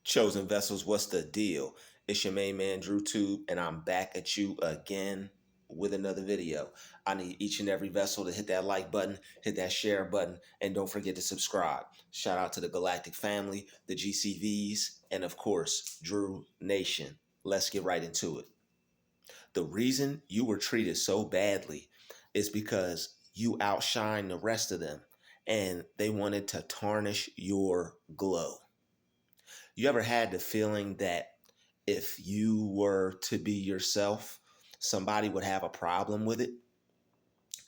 Chosen Vessels, what's the deal? It's your main man, Druuill, and I'm back at you again with another video. I need each and every vessel to hit that like button, hit that share button, and don't forget to subscribe. Shout out to the Galactic family, the GCVs, and of course, Drew Nation. Let's get right into it. The reason you were treated so badly is because you outshine the rest of them, and they wanted to tarnish your glow. You ever had the feeling that if you were to be yourself, somebody would have a problem with it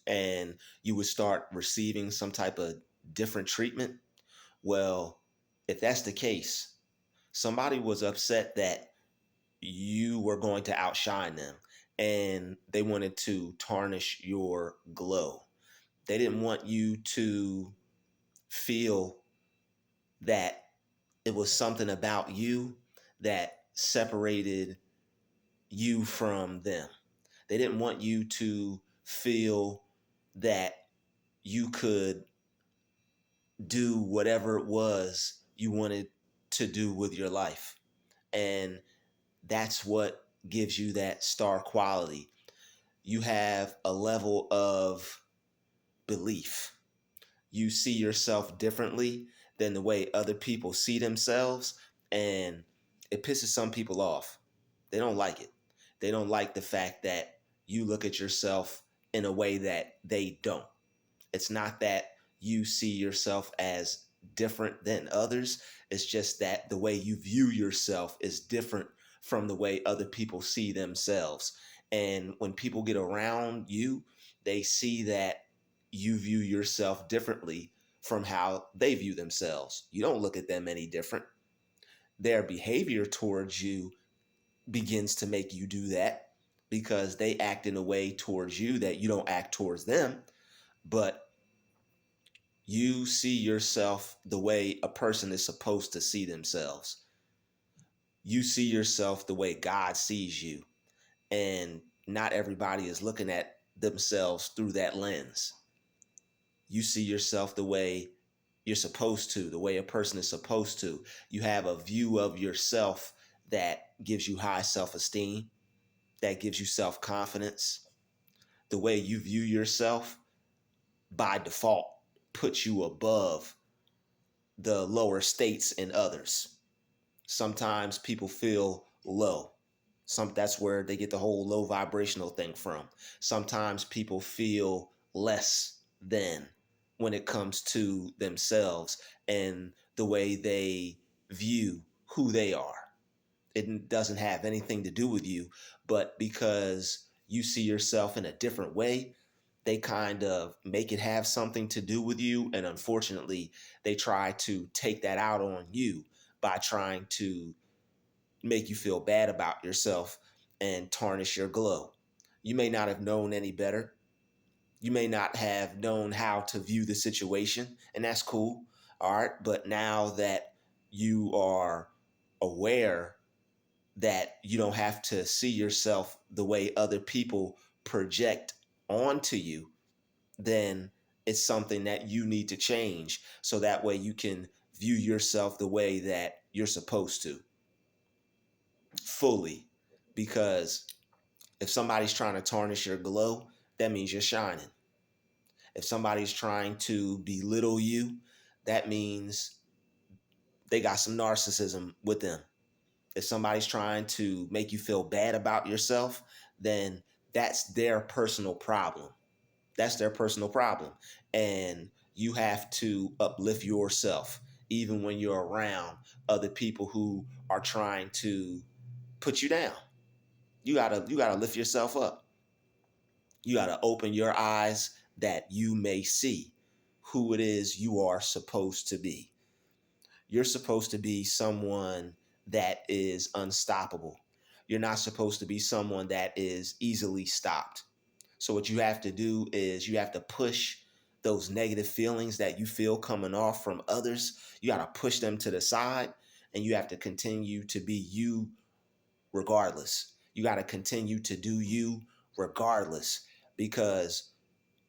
and you would start receiving some type of different treatment? Well, if that's the case, somebody was upset that you were going to outshine them and they wanted to tarnish your glow. They didn't want you to feel that it was something about you that separated you from them. They didn't want you to feel that you could do whatever it was you wanted to do with your life. And that's what gives you that star quality. You have a level of belief. You see yourself differently than the way other people see themselves, and it pisses some people off. They don't like it. They don't like the fact that you look at yourself in a way that they don't. It's not that you see yourself as different than others. It's just that the way you view yourself is different from the way other people see themselves. And when people get around you, they see that you view yourself differently from how they view themselves. You don't look at them any different. Their behavior towards you begins to make you do that because they act in a way towards you that you don't act towards them. But you see yourself the way a person is supposed to see themselves. You see yourself the way God sees you. And not everybody is looking at themselves through that lens. You see yourself the way you're supposed to, the way a person is supposed to. You have a view of yourself that gives you high self-esteem, that gives you self-confidence. The way you view yourself by default puts you above the lower states in others. Sometimes people feel low. That's where they get the whole low vibrational thing from. Sometimes people feel less than when it comes to themselves and the way they view who they are. It doesn't have anything to do with you, but because you see yourself in a different way, they kind of make it have something to do with you. And unfortunately, they try to take that out on you by trying to make you feel bad about yourself and tarnish your glow. You may not have known any better. You may not have known how to view the situation, and that's cool. All right. But now that you are aware that you don't have to see yourself the way other people project onto you, then it's something that you need to change so that way you can view yourself the way that you're supposed to fully. Because if somebody's trying to tarnish your glow, that means you're shining. If somebody's trying to belittle you, that means they got some narcissism with them. If somebody's trying to make you feel bad about yourself, then that's their personal problem. That's their personal problem. And you have to uplift yourself, even when you're around other people who are trying to put you down. You gotta lift yourself up. You gotta open your eyes that you may see who it is you are supposed to be. You're supposed to be someone that is unstoppable. You're not supposed to be someone that is easily stopped. So what you have to do is you have to push those negative feelings that you feel coming off from others. You got to push them to the side, and you have to continue to be you regardless. You got to continue to do you regardless, because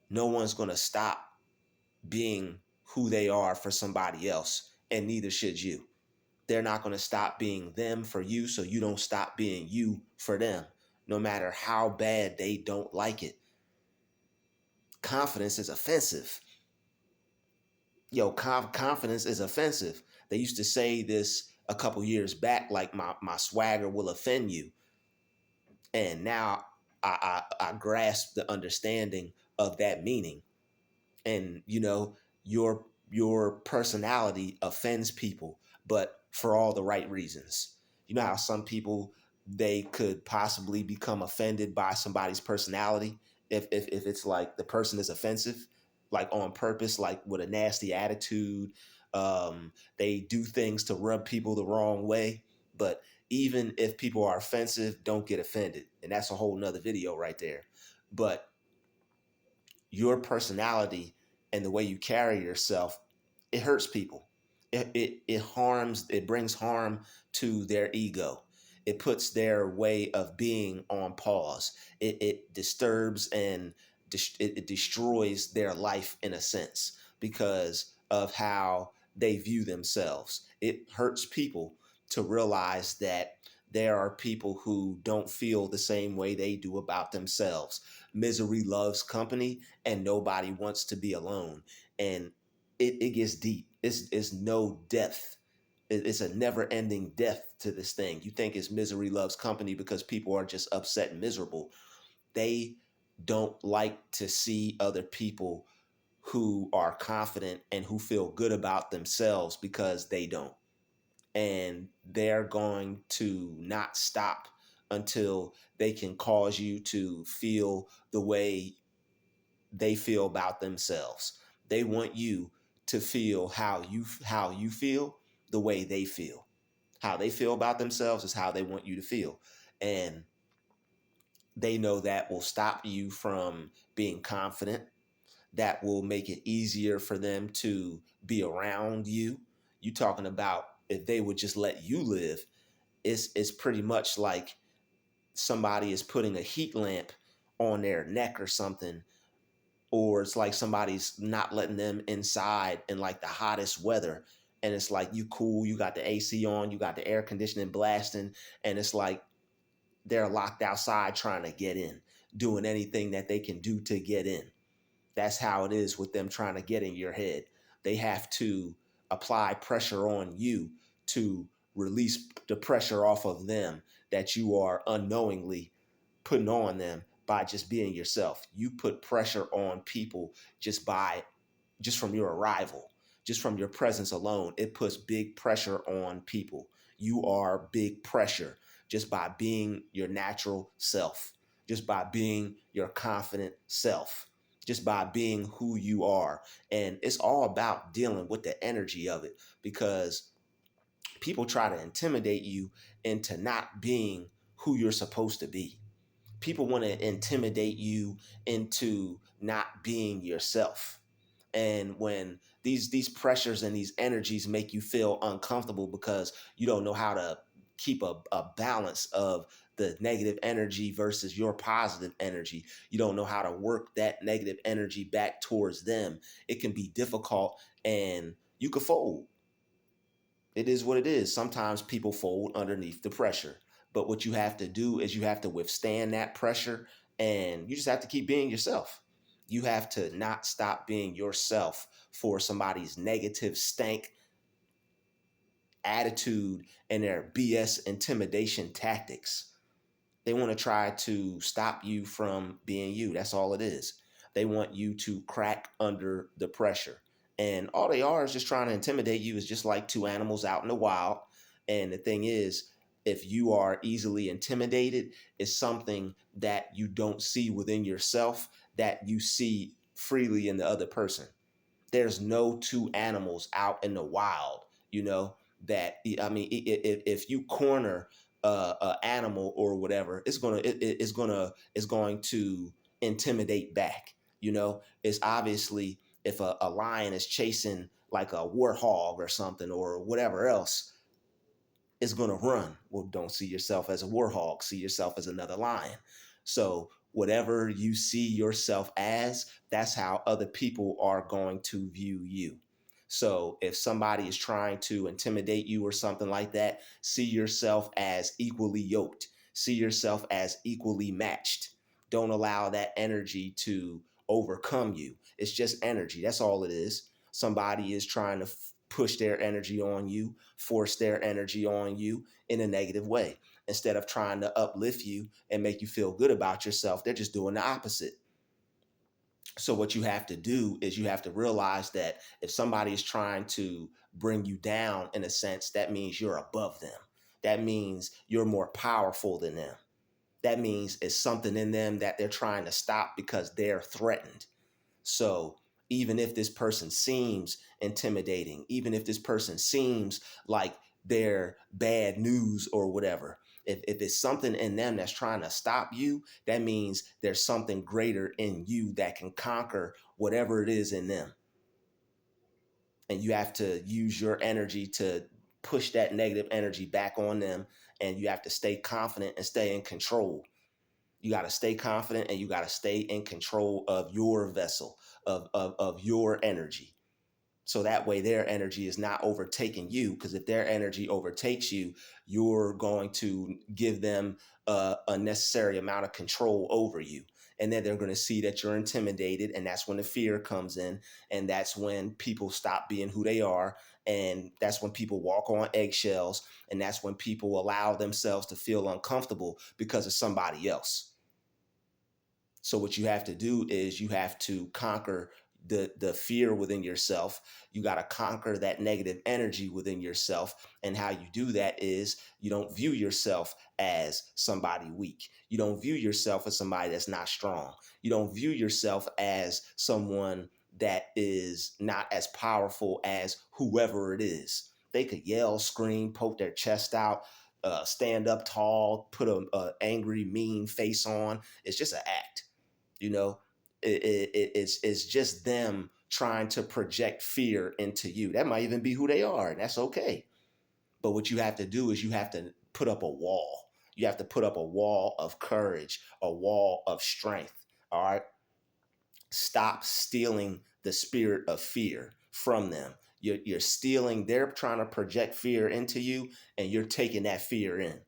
no one's going to stop being who they are for somebody else, and neither should you. they're not going to stop being them for you, so you don't stop being you for them, no matter how bad they don't like it. Confidence is offensive. Yo, confidence is offensive. They used to say this a couple years back, like my swagger will offend you. And now I grasp the understanding of that meaning. And your personality offends people, but for all the right reasons. You know how some people, they could possibly become offended by somebody's personality if it's like the person is offensive, like on purpose, like with a nasty attitude. They do things to rub people the wrong way. But even if people are offensive, don't get offended, and that's a whole nother video right there. But your personality and the way you carry yourself, it hurts people. It harms, it brings harm to their ego. It puts their way of being on pause. It disturbs and it destroys their life in a sense because of how they view themselves. It hurts people to realize that there are people who don't feel the same way they do about themselves. Misery loves company, and nobody wants to be alone. And it gets deep. It's no depth. It's a never ending depth to this thing. You think it's misery loves company because people are just upset and miserable. They don't like to see other people who are confident and who feel good about themselves because they don't. And they're going to not stop until they can cause you to feel the way they feel about themselves. They want you to feel how you feel the way they feel. How they feel about themselves is how they want you to feel. And they know that will stop you from being confident. That will make it easier for them to be around you. You talking about if they would just let you live, it's pretty much like somebody is putting a heat lamp on their neck or something, or it's like somebody's not letting them inside in like the hottest weather, and it's like you cool, you got the AC on, you got the air conditioning blasting, and it's like they're locked outside trying to get in, doing anything that they can do to get in. That's how it is with them trying to get in your head. They have to apply pressure on you to release the pressure off of them that you are unknowingly putting on them by just being yourself. You put pressure on people just from your arrival, just from your presence alone. It puts big pressure on people. You are big pressure just by being your natural self, just by being your confident self, just by being who you are. And it's all about dealing with the energy of it, because people try to intimidate you into not being who you're supposed to be. People want to intimidate you into not being yourself. And when these pressures and these energies make you feel uncomfortable because you don't know how to keep a balance of the negative energy versus your positive energy, you don't know how to work that negative energy back towards them, it can be difficult, and you could fold. It is what it is. Sometimes people fold underneath the pressure. But what you have to do is you have to withstand that pressure, and you just have to keep being yourself. You have to not stop being yourself for somebody's negative stank attitude and their BS intimidation tactics. They want to try to stop you from being you. That's all it is. They want you to crack under the pressure. And all they are is just trying to intimidate you. Is just like two animals out in the wild. And the thing is, if you are easily intimidated, it's something that you don't see within yourself that you see freely in the other person. There's no two animals out in the wild, that, I mean, if you corner a animal or whatever, it's going to intimidate back. It's obviously, if a lion is chasing like a warthog or something or whatever else, it's going to run. Well, don't see yourself as a warthog, see yourself as another lion. So whatever you see yourself as, that's how other people are going to view you. So if somebody is trying to intimidate you or something like that, see yourself as equally yoked. See yourself as equally matched. Don't allow that energy to overcome you. It's just energy. That's all it is. Somebody is trying to push their energy on you, force their energy on you in a negative way. Instead of trying to uplift you and make you feel good about yourself, they're just doing the opposite. So what you have to do is you have to realize that if somebody is trying to bring you down in a sense, that means you're above them. That means you're more powerful than them. That means it's something in them that they're trying to stop because they're threatened. So even if this person seems intimidating, even if this person seems like they're bad news or whatever, if it's something in them that's trying to stop you, that means there's something greater in you that can conquer whatever it is in them. And you have to use your energy to push that negative energy back on them. And you have to stay confident and stay in control. You got to stay confident and you got to stay in control of your vessel, of your energy. So that way their energy is not overtaking you. Because if their energy overtakes you, you're going to give them a necessary amount of control over you. And then they're going to see that you're intimidated. And that's when the fear comes in. And that's when people stop being who they are. And that's when people walk on eggshells. And that's when people allow themselves to feel uncomfortable because of somebody else. So what you have to do is you have to conquer the fear within yourself. You got to conquer that negative energy within yourself. And how you do that is you don't view yourself as somebody weak. You don't view yourself as somebody that's not strong. You don't view yourself as someone that is not as powerful as whoever it is. They could yell, scream, poke their chest out, stand up tall, put a angry, mean face on. It's just an act. You know, it's just them trying to project fear into you. That might even be who they are, and that's okay. But what you have to do is you have to put up a wall. You have to put up a wall of courage, a wall of strength. All right. Stop stealing the spirit of fear from them. You're stealing, they're trying to project fear into you, and you're taking that fear in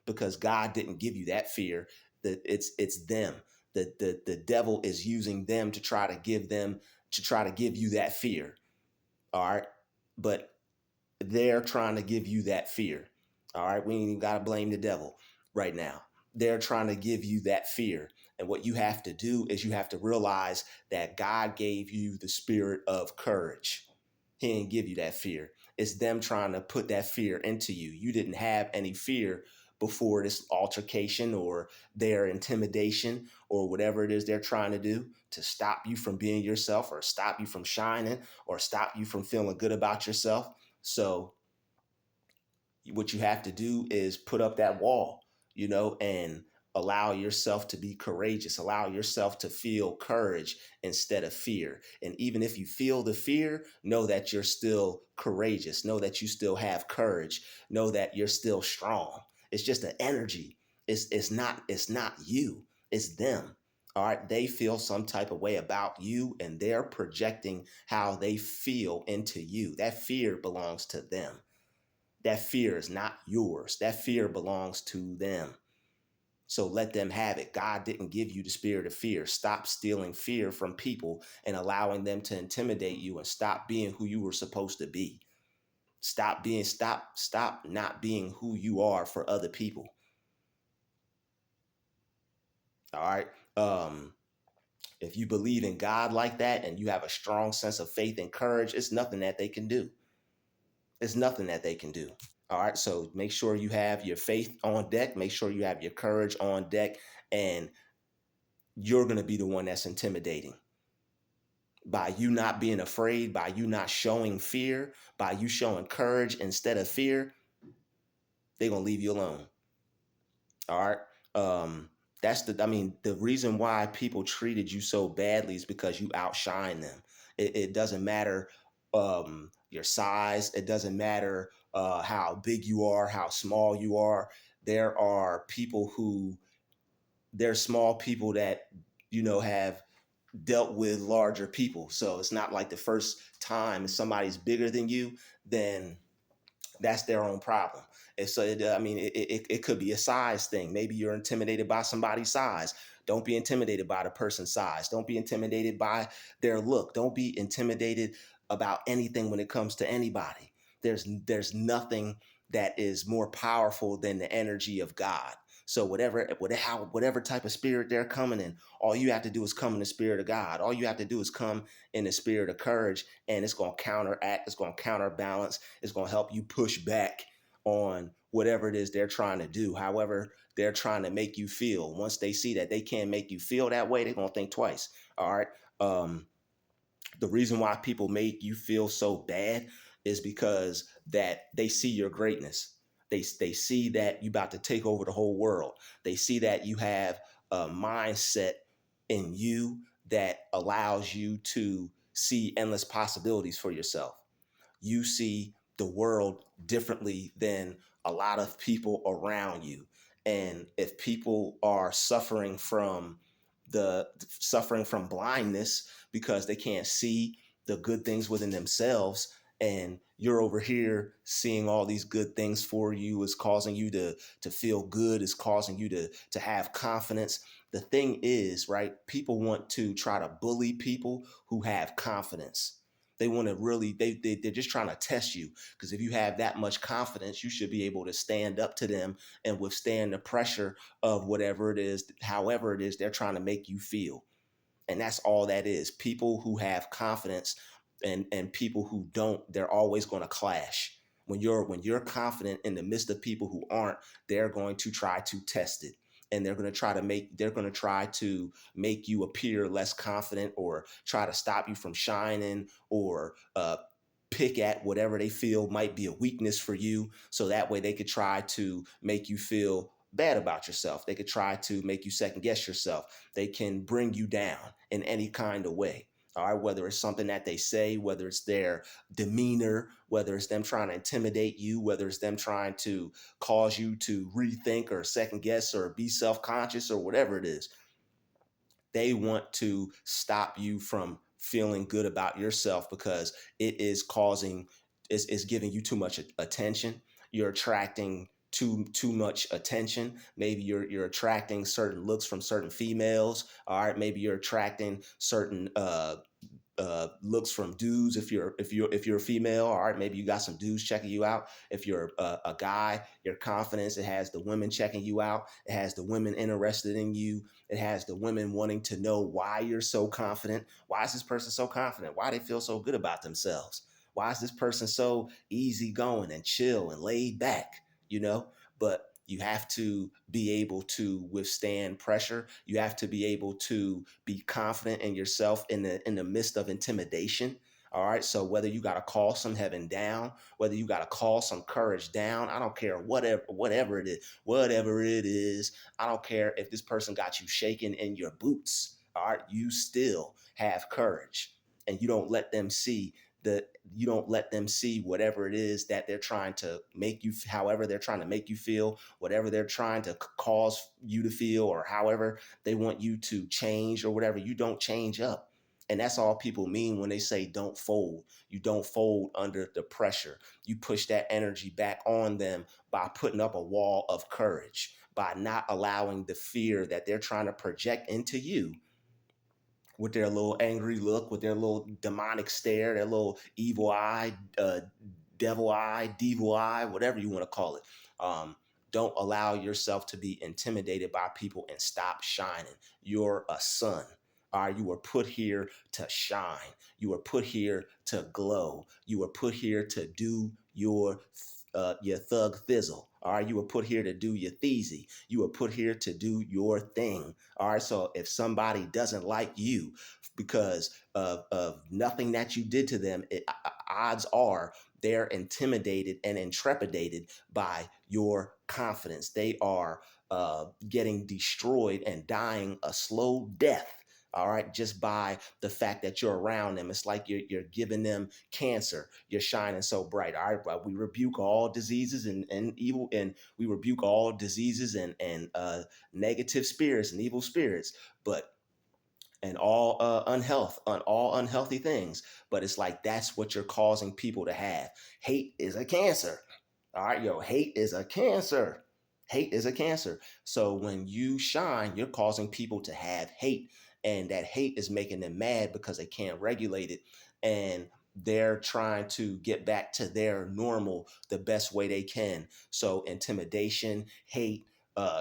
because God didn't give you that fear. That it's them. The devil is using them to try to give you that fear. All right. But they're trying to give you that fear. All right. We ain't even got to blame the devil right now. They're trying to give you that fear. And what you have to do is you have to realize that God gave you the spirit of courage. He didn't give you that fear. It's them trying to put that fear into you. You didn't have any fear before this altercation or their intimidation or whatever it is they're trying to do to stop you from being yourself or stop you from shining or stop you from feeling good about yourself. So what you have to do is put up that wall, and allow yourself to be courageous, allow yourself to feel courage instead of fear. And even if you feel the fear, know that you're still courageous, know that you still have courage, know that you're still strong. It's just an energy. It's not you, it's them. All right, they feel some type of way about you and they're projecting how they feel into you. That fear belongs to them. That fear is not yours. That fear belongs to them. So let them have it. God didn't give you the spirit of fear. Stop stealing fear from people and allowing them to intimidate you, and stop being who you were supposed to be. Stop not being who you are for other people. All right. If you believe in God like that and you have a strong sense of faith and courage, it's nothing that they can do. It's nothing that they can do. All right. So make sure you have your faith on deck. Make sure you have your courage on deck. And you're going to be the one that's intimidating. By you not being afraid, by you not showing fear, by you showing courage instead of fear, they're going to leave you alone. All right. The reason why people treated you so badly is because you outshine them. It doesn't matter your size. It doesn't matter how big you are, how small you are. There are people who, they're small people that, have dealt with larger people. So it's not like the first time if somebody's bigger than you, then that's their own problem. And so, I mean, it could be a size thing. Maybe you're intimidated by somebody's size. Don't be intimidated by the person's size. Don't be intimidated by their look. Don't be intimidated about anything when it comes to anybody. There's nothing that is more powerful than the energy of God. So whatever type of spirit they're coming in, all you have to do is come in the spirit of God. All you have to do is come in the spirit of courage, and it's going to counteract. It's going to counterbalance. It's going to help you push back on whatever it is they're trying to do. However, they're trying to make you feel. Once they see that they can't make you feel that way, they're going to think twice. All right. The reason why people make you feel so bad is because that they see your greatness. They see that you about to take over the whole world. They see that you have a mindset in you that allows you to see endless possibilities for yourself. You see the world differently than a lot of people around you. And if people are suffering from blindness because they can't see the good things within themselves, and you're over here seeing all these good things for you, is causing you to feel good, is causing you to have confidence. The thing is, right, people want to try to bully people who have confidence. They want to really, they're just trying to test you, because if you have that much confidence, you should be able to stand up to them and withstand the pressure of whatever it is, however it is they're trying to make you feel. And that's all that is. People who have confidence and people who don't, they're always going to clash. When you're confident in the midst of people who aren't, they're going to try to test it. And they're going to try to make you appear less confident, or try to stop you from shining, or pick at whatever they feel might be a weakness for you, so that way they could try to make you feel bad about yourself. They could try to make you second guess yourself. They can bring you down in any kind of way. All right, whether it's something that they say, whether it's their demeanor, whether it's them trying to intimidate you, whether it's them trying to cause you to rethink or second guess or be self-conscious or whatever it is, they want to stop you from feeling good about yourself, because it is causing, is giving you too much attention. You're attracting too much attention. Maybe you're attracting certain looks from certain females. All right, maybe you're attracting certain looks from dudes. If you're a female, all right, maybe you got some dudes checking you out. If you're a guy, your confidence, it has the women checking you out. It has the women interested in you. It has the women wanting to know why you're so confident. Why is this person so confident? Why they feel so good about themselves? Why is this person so easygoing and chill and laid back? You know, but you have to be able to withstand pressure. You have to be able to be confident in yourself in the midst of intimidation. All right. So whether you got to call some heaven down, whether you got to call some courage down, I don't care. Whatever it is, I don't care if this person got you shaking in your boots. All right. You still have courage, and the you don't let them see whatever it is that they're trying to make you, however they're trying to make you feel, whatever they're trying to cause you to feel, or however they want you to change or whatever. You don't change up. And that's all people mean when they say don't fold. You don't fold under the pressure. You push that energy back on them by putting up a wall of courage, by not allowing the fear that they're trying to project into you with their little angry look, with their little demonic stare, their little evil eye, devil eye, whatever you want to call it. Don't allow yourself to be intimidated by people, and stop shining. You're a sun. All right, you were put here to shine. You were put here to glow. You were put here to do your thug thizzle. All right, you were put here to do your theezy. You were put here to do your thing. All right, so if somebody doesn't like you because of nothing that you did to them, odds are they're intimidated and intrepidated by your confidence. They are getting destroyed and dying a slow death. All right, just by the fact that you're around them. It's like you're giving them cancer. You're shining so bright. All right, well, we rebuke all diseases and evil, and we rebuke all diseases and negative spirits and evil spirits. But and all all unhealthy things. But it's like that's what you're causing people to have. Hate is a cancer. All right, yo, hate is a cancer. Hate is a cancer. So when you shine, you're causing people to have hate, and that hate is making them mad because they can't regulate it, and they're trying to get back to their normal the best way they can. So intimidation, hate,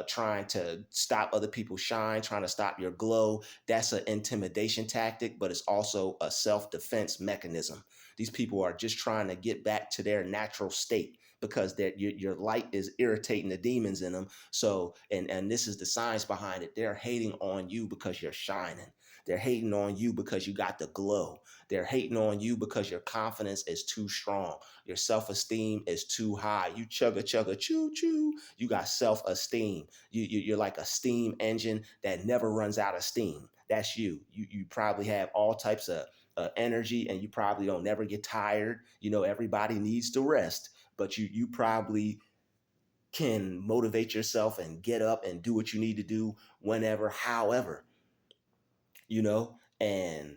trying to stop other people shine, trying to stop your glow. That's an intimidation tactic, but it's also a self-defense mechanism. These people are just trying to get back to their natural state because your light is irritating the demons in them. So, and this is the science behind it. They're hating on you because you're shining. They're hating on you because you got the glow. They're hating on you because your confidence is too strong. Your self-esteem is too high. You chugga chugga choo choo. You got self-esteem. You're like a steam engine that never runs out of steam. That's you. You probably have all types of energy, and you probably don't never get tired. You know, everybody needs to rest, but you probably can motivate yourself and get up and do what you need to do whenever, however, you know. And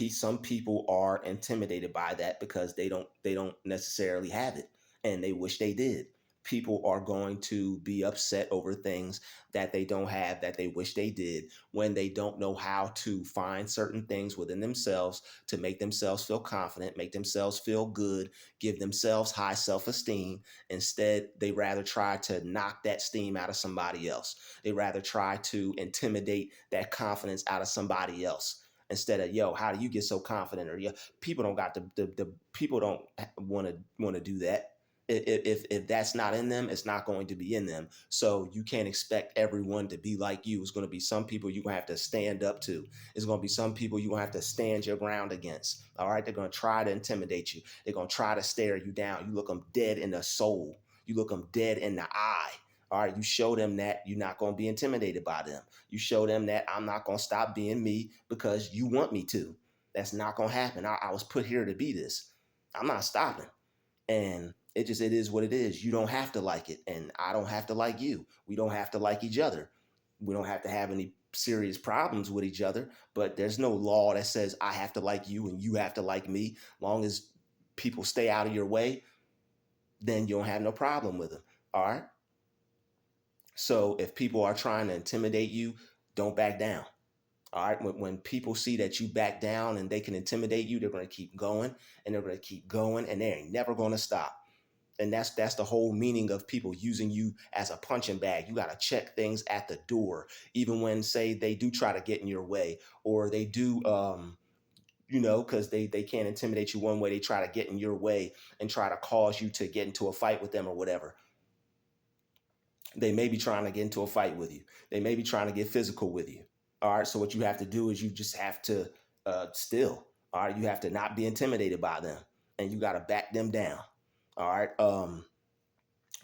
some people are intimidated by that because they don't necessarily have it, and they wish they did. People are going to be upset over things that they don't have, that they wish they did, when they don't know how to find certain things within themselves to make themselves feel confident, make themselves feel good, give themselves high self-esteem. Instead, they rather try to knock that steam out of somebody else. They rather try to intimidate that confidence out of somebody else, instead of, yo, how do you get so confident? Or, yeah, people don't got the people don't want to do that. If that's not in them, it's not going to be in them. So you can't expect everyone to be like you. It's going to be some people you're going to have to stand up to. It's going to be some people you're going to have to stand your ground against. All right. They're going to try to intimidate you. They're going to try to stare you down. You look them dead in the soul. You look them dead in the eye. All right, you show them that you're not going to be intimidated by them. You show them that I'm not going to stop being me because you want me to. That's not going to happen. I was put here to be this. I'm not stopping. And it is what it is. You don't have to like it, and I don't have to like you. We don't have to like each other. We don't have to have any serious problems with each other, but there's no law that says I have to like you and you have to like me. Long as people stay out of your way, then you don't have no problem with them. All right? So if people are trying to intimidate you, don't back down. All right. When people see that you back down and they can intimidate you, they're going to keep going, and they're going to keep going, and they ain't never going to stop. And that's the whole meaning of people using you as a punching bag. You got to check things at the door, even when, say, they do try to get in your way, or they do, because they can't intimidate you one way. They try to get in your way and try to cause you to get into a fight with them or whatever. They may be trying to get into a fight with you. They may be trying to get physical with you. All right. So what you have to do is you just have to still. All right. You have to not be intimidated by them, and you got to back them down. All right.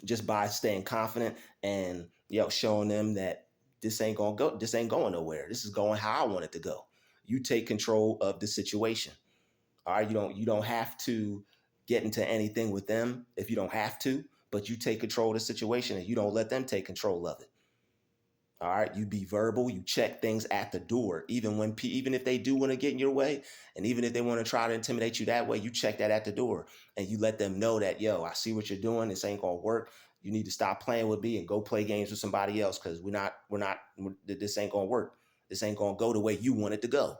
Just by staying confident and showing them that this ain't gonna go. This ain't going nowhere. This is going how I want it to go. You take control of the situation. All right. You don't have to get into anything with them if you don't have to, but you take control of the situation and you don't let them take control of it. All right, you be verbal. You check things at the door, even if they do want to get in your way, and even if they want to try to intimidate you that way, you check that at the door, and you let them know that, yo, I see what you're doing. This ain't gonna work. You need to stop playing with me and go play games with somebody else, because this ain't gonna work. This ain't gonna go the way you want it to go.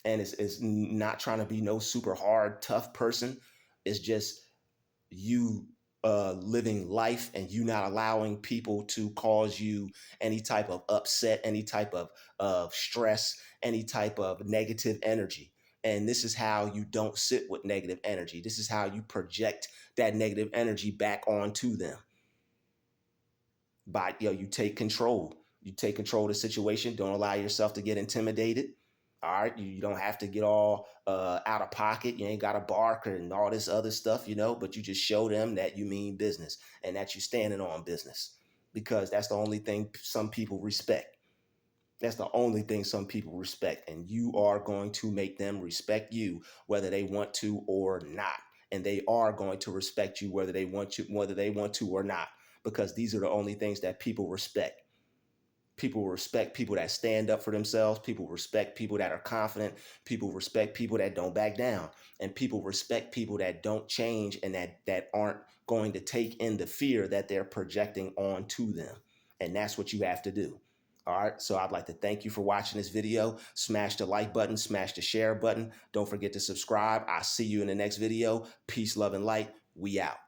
And it's not trying to be no super hard, tough person. It's just you living life, and you not allowing people to cause you any type of upset, any type of stress, any type of negative energy. And this is how you don't sit with negative energy. This is how you project that negative energy back onto them. By you take control. You take control of the situation. Don't allow yourself to get intimidated. All right, you don't have to get all out of pocket. You ain't got to bark and all this other stuff, but you just show them that you mean business and that you're standing on business, because that's the only thing some people respect. That's the only thing some people respect, and you are going to make them respect you whether they want to or not. And they are going to respect you whether they want to or not, because these are the only things that people respect. People respect people that stand up for themselves. People respect people that are confident. People respect people that don't back down. And people respect people that don't change and that aren't going to take in the fear that they're projecting onto them. And that's what you have to do. All right. So I'd like to thank you for watching this video. Smash the like button, smash the share button. Don't forget to subscribe. I'll see you in the next video. Peace, love, and light. We out.